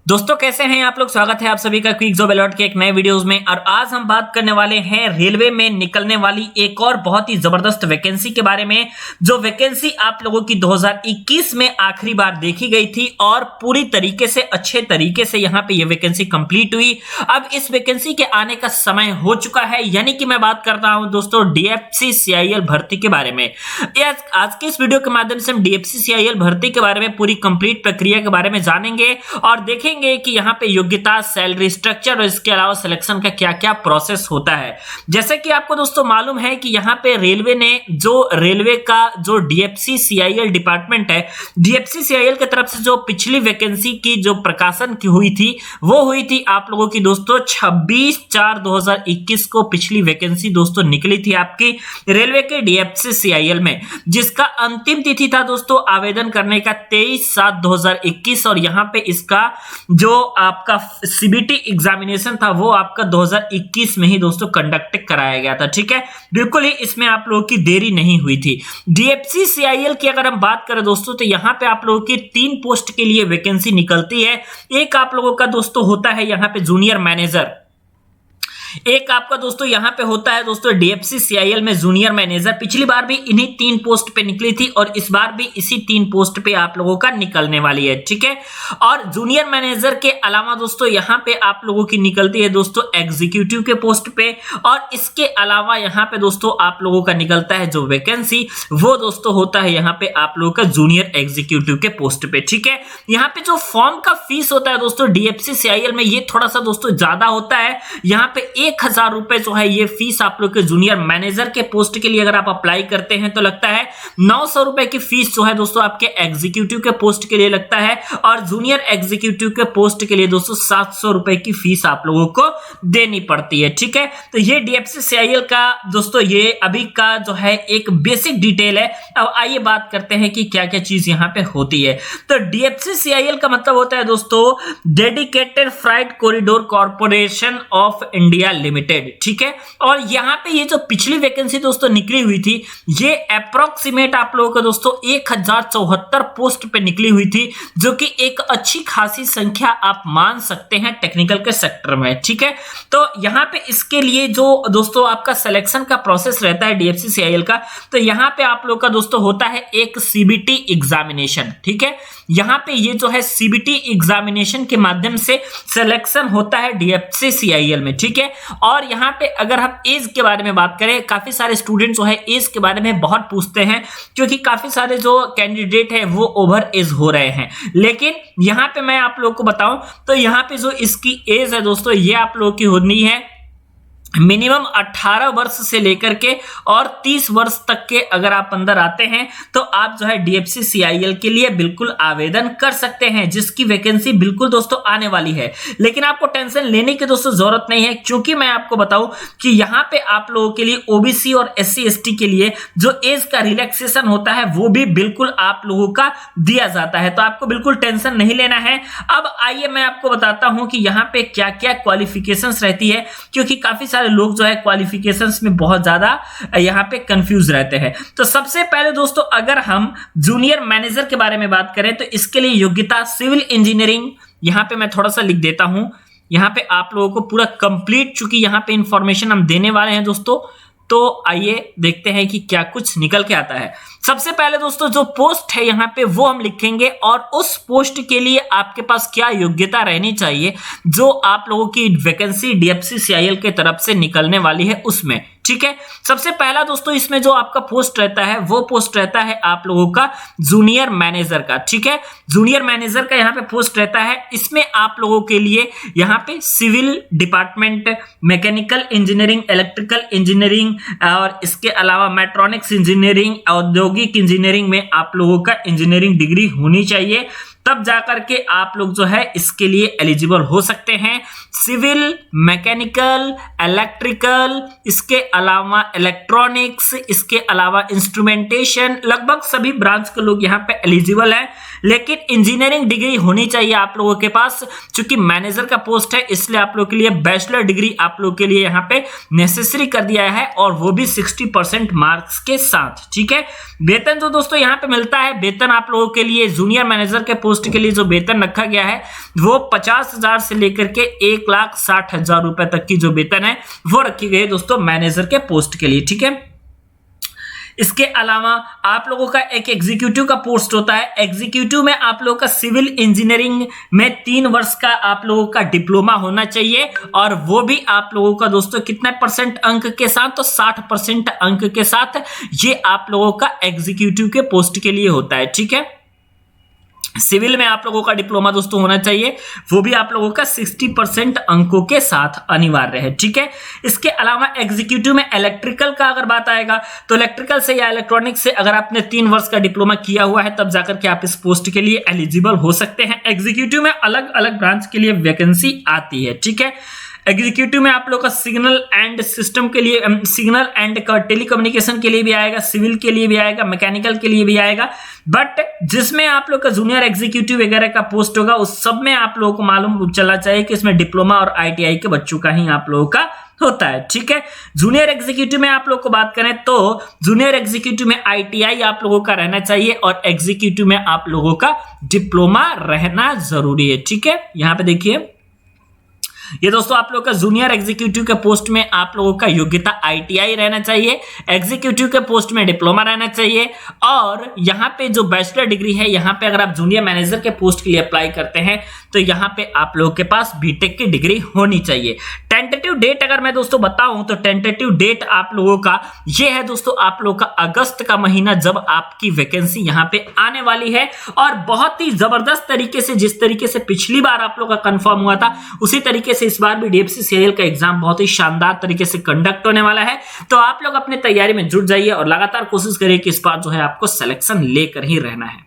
दोस्तों कैसे हैं आप लोग। स्वागत है आप सभी का क्विक जॉब अलर्ट के एक नए वीडियोस में। और आज हम बात करने वाले हैं रेलवे में निकलने वाली एक और बहुत ही जबरदस्त वैकेंसी के बारे में, जो वैकेंसी आप लोगों की 2021 में आखिरी बार देखी गई थी और पूरी तरीके से अच्छे तरीके से यहाँ पे ये वैकेंसी कंप्लीट हुई। अब इस वैकेंसी के आने का समय हो चुका है, यानी कि मैं बात कर रहा हूं दोस्तों डीएफसी सीआईएल भर्ती के बारे में। आज के इस वीडियो के माध्यम से हम डीएफसी सीआईएल भर्ती के बारे में पूरी कंप्लीट प्रक्रिया के बारे में जानेंगे और देखेंगे कि यहाँ पे योग्यता, सैलरी स्ट्रक्चर और इसके अलावा सिलेक्शन का क्या क्या प्रोसेस होता है। जैसे कि आपको दोस्तों मालूम है कि यहाँ पे रेलवे का जो डीएफसी सीआईएल डिपार्टमेंट है, डीएफसी सीआईएल की तरफ से जो पिछली वैकेंसी की जो प्रकाशन की हुई थी वो हुई थी आप लोगों की दोस्तों 26/4/2021 को पिछली वैकेंसी दोस्तों निकली थी आपकी रेलवे के डीएफसी सीआईएल में, जिसका अंतिम तिथि था दोस्तों आवेदन करने का 23/7/2021 और यहाँ पे इसका जो आपका सीबीटी एग्जामिनेशन था वो आपका 2021 में ही दोस्तों कंडक्ट कराया गया था। ठीक है, बिल्कुल ही इसमें आप लोगों की देरी नहीं हुई थी। डीएफसी सीआईएल की अगर हम बात करें दोस्तों तो यहाँ पे आप लोगों की 3 पोस्ट के लिए वैकेंसी निकलती है। एक आप लोगों का दोस्तों होता है यहाँ पे जूनियर मैनेजर, एक आपका दोस्तों यहां पे होता है दोस्तों डीएफसी सीआईएल में जूनियर मैनेजर। पिछली बार भी इन्हीं 3 पोस्ट पे निकली थी और इस बार भी इसी 3 पोस्ट पे आप लोगों का निकलने वाली है। ठीक है, और जूनियर मैनेजर के अलावा दोस्तों यहां पे आप लोगों की निकलती है दोस्तों एग्जीक्यूटिव के पोस्ट पे, और इसके अलावा यहां पे दोस्तों आप लोगों का निकलता है जो वैकेंसी वो दोस्तों होता है यहां पे आप लोगों का जूनियर एग्जीक्यूटिव के पोस्ट पे। ठीक है, यहां पे जो फॉर्म का फीस होता है दोस्तों डीएफसी सीआईएल में ये थोड़ा सा दोस्तों ज्यादा होता है। यहां पे 1000 रुपए जो है ये फीस आप लोग के जूनियर मैनेजर के पोस्ट के लिए अगर आप अप्लाई करते हैं तो लगता है 900 रुपए की फीस जो है दोस्तों आपके एग्जीक्यूटिव के पोस्ट के लिए लगता है, और जूनियर एग्जीक्यूटिव के पोस्ट के लिए दोस्तों 700 रुपए की फीस आप लोगों को देनी पड़ती है। ठीक है, तो ये डीएफसी सीआईएल का दोस्तों ये अभी का जो है एक बेसिक डिटेल है। अब आइए बात करते हैं कि क्या क्या चीज यहां पे होती है। तो डीएफसी सीआईएल का मतलब होता है दोस्तों dedicated freight corridor corporation of India limited. ठीक है, और यहां पे ये जो पिछली वैकेंसी दोस्तों निकली हुई थी ये अप्रोक्सीमेट आप लोगों को दोस्तों 1074 पोस्ट पे निकली हुई थी, जो कि एक अच्छी खासी संख्या आप मान सकते हैं टेक्निकल के सेक्टर में। ठीक है, तो यहां पे इसके लिए जो दोस्तों आपका सिलेक्शन का प्रोसेस रहता है डीएफसी सीआईएल का, तो यहां पे आप लोग का दोस्तों होता है एक सीबीटी एग्जामिनेशन। ठीक है, यहां पे ये जो है सीबीटी एग्जामिनेशन के माध्यम से सिलेक्शन होता है डीएफसी सीआईएल में। ठीक है, और यहाँ पे अगर हम एज के बारे में बात करें, काफी सारे स्टूडेंट जो है एज के बारे में बहुत पूछते हैं, क्योंकि काफी सारे जो कैंडिडेट है वो ओवर एज हो रहे हैं। लेकिन यहाँ पे मैं आप लोगों को बताऊं तो यहाँ पे जो इसकी एज है दोस्तों ये आप लोगों की होनी है मिनिमम 18 वर्ष से लेकर के और 30 वर्ष तक के अगर आप अंदर आते हैं तो आप जो है डीएफसी सीआईएल के लिए बिल्कुल आवेदन कर सकते हैं, जिसकी वैकेंसी बिल्कुल दोस्तों आने वाली है। लेकिन आपको टेंशन लेने की दोस्तों जरूरत नहीं है, क्योंकि मैं आपको बताऊं कि यहां पे आप लोगों के लिए ओबीसी और एससी एसटी के लिए जो एज का रिलैक्सेशन होता है वो भी बिल्कुल आप लोगों का दिया जाता है, तो आपको बिल्कुल टेंशन नहीं लेना है। अब आइए मैं आपको बताता हूं कि यहाँ पे क्या क्या क्वालिफिकेशंस रहती है, क्योंकि काफी सारे लोग जो है क्वालिफिकेशंस में बहुत ज्यादा यहां पे कंफ्यूज रहते हैं। तो सबसे पहले दोस्तों अगर हम जूनियर मैनेजर के बारे में बात करें तो इसके लिए योग्यता सिविल इंजीनियरिंग, यहां पे मैं थोड़ा सा लिख देता हूं, यहां पे आप लोगों को पूरा कंप्लीट चूंकि यहां पे इंफॉर्मेशन हम देने वाले हैं दोस्तों, तो आइए देखते हैं कि क्या कुछ निकल के आता है। सबसे पहले दोस्तों जो पोस्ट है यहाँ पे वो हम लिखेंगे और उस पोस्ट के लिए आपके पास क्या योग्यता रहनी चाहिए जो आप लोगों की वैकेंसी डीएफसी सीआईएल के तरफ से निकलने वाली है उसमें। ठीक है, सबसे पहला दोस्तों इसमें जो आपका पोस्ट रहता है वो पोस्ट रहता है आप लोगों का जूनियर मैनेजर का। ठीक है, जूनियर मैनेजर का यहाँ पे पोस्ट रहता है। इसमें आप लोगों के लिए यहाँ पे civil department, mechanical engineering, electrical engineering और इसके अलावा मैट्रॉनिक्स इंजीनियरिंग, औद्योगिक इंजीनियरिंग में आप लोगों का इंजीनियरिंग डिग्री होनी चाहिए, तब जाकर के आप लोग जो है इसके लिए एलिजिबल हो सकते हैं। सिविल, मैकेनिकल, इलेक्ट्रिकल, इसके अलावा इलेक्ट्रॉनिक्स, इसके अलावा इंस्ट्रूमेंटेशन, लगभग सभी ब्रांच के लोग यहाँ पे एलिजिबल हैं। लेकिन इंजीनियरिंग डिग्री होनी चाहिए आप लोगों के पास। चूंकि मैनेजर का पोस्ट है इसलिए आप लोगों के लिए बैचलर डिग्री आप लोगों के लिए यहाँ पे नेसेसरी कर दिया है, और वो भी 60% मार्क्स के साथ। ठीक है, वेतन जो दोस्तों यहाँ पे मिलता है, वेतन आप लोगों के लिए जूनियर मैनेजर के पोस्ट के लिए जो वेतन रखा गया है वो 50,000 से लेकर के 1,60,000 रुपए तक की जो वेतन है वो रखी गई है दोस्तों मैनेजर के पोस्ट के लिए। ठीक है, इसके अलावा आप लोगों का एक एग्जीक्यूटिव का पोस्ट होता है। एग्जीक्यूटिव में आप लोगों का सिविल इंजीनियरिंग में 3 वर्ष का आप लोगों का डिप्लोमा होना चाहिए, और वो भी आप लोगों का दोस्तों कितने % अंक के साथ, तो 60% अंक के साथ। ये आप लोगों का एग्जीक्यूटिव के पोस्ट के लिए होता है। ठीक है, सिविल में आप लोगों का डिप्लोमा दोस्तों होना चाहिए, वो भी आप लोगों का 60% अंकों के साथ अनिवार्य है। ठीक है, इसके अलावा एग्जीक्यूटिव में इलेक्ट्रिकल का अगर बात आएगा तो इलेक्ट्रिकल से या इलेक्ट्रॉनिक्स से अगर आपने 3 वर्ष का डिप्लोमा किया हुआ है तब जाकर के आप इस पोस्ट के लिए एलिजिबल हो सकते हैं। एग्जीक्यूटिव में अलग अलग ब्रांच के लिए वैकेंसी आती है। ठीक है, एग्जीक्यूटिव में आप लोग का सिग्नल एंड सिस्टम के लिए, सिग्नल एंड टेलीकम्युनिकेशन के लिए भी आएगा, सिविल के लिए भी आएगा, मैकेनिकल के लिए भी आएगा। बट जिसमें आप लोग का जूनियर एग्जीक्यूटिव वगैरह का पोस्ट होगा उस सब में आप लोगों को मालूम चलना चाहिए कि इसमें डिप्लोमा और ITI के बच्चों का ही आप लोगों का होता है। ठीक है, जूनियर एग्जीक्यूटिव में आप लोग को बात करें तो जूनियर एग्जीक्यूटिव में ITI आप लोगों का रहना चाहिए, और एग्जीक्यूटिव में आप लोगों का डिप्लोमा रहना जरूरी है। ठीक है, यहां पे देखिए ये दोस्तों आप लोग का जूनियर एग्जीक्यूटिव के पोस्ट में आप लोगों का योग्यता ITI रहना चाहिए, एग्जीक्यूटिव के पोस्ट में डिप्लोमा रहना चाहिए, और यहाँ पे जो बैचलर डिग्री है यहाँ पे अगर आप जूनियर मैनेजर के पोस्ट के लिए अप्लाई करते हैं तो यहाँ पे आप लोगों के पास बीटेक की डिग्री होनी चाहिए। टेंटेटिव डेट अगर मैं दोस्तों बताऊं तो टेंटेटिव डेट आप लोगों का ये है दोस्तों आप लोगों का अगस्त का महीना जब आपकी वैकेंसी यहाँ पे आने वाली है, और बहुत ही जबरदस्त तरीके से जिस तरीके से पिछली बार आप लोगों का कंफर्म हुआ था उसी तरीके से इस बार भी DFCCIL का एग्जाम बहुत ही शानदार तरीके से कंडक्ट होने वाला है। तो आप लोग अपनी तैयारी में जुट जाइए और लगातार कोशिश करिए कि इस बार जो है आपको सिलेक्शन लेकर ही रहना है।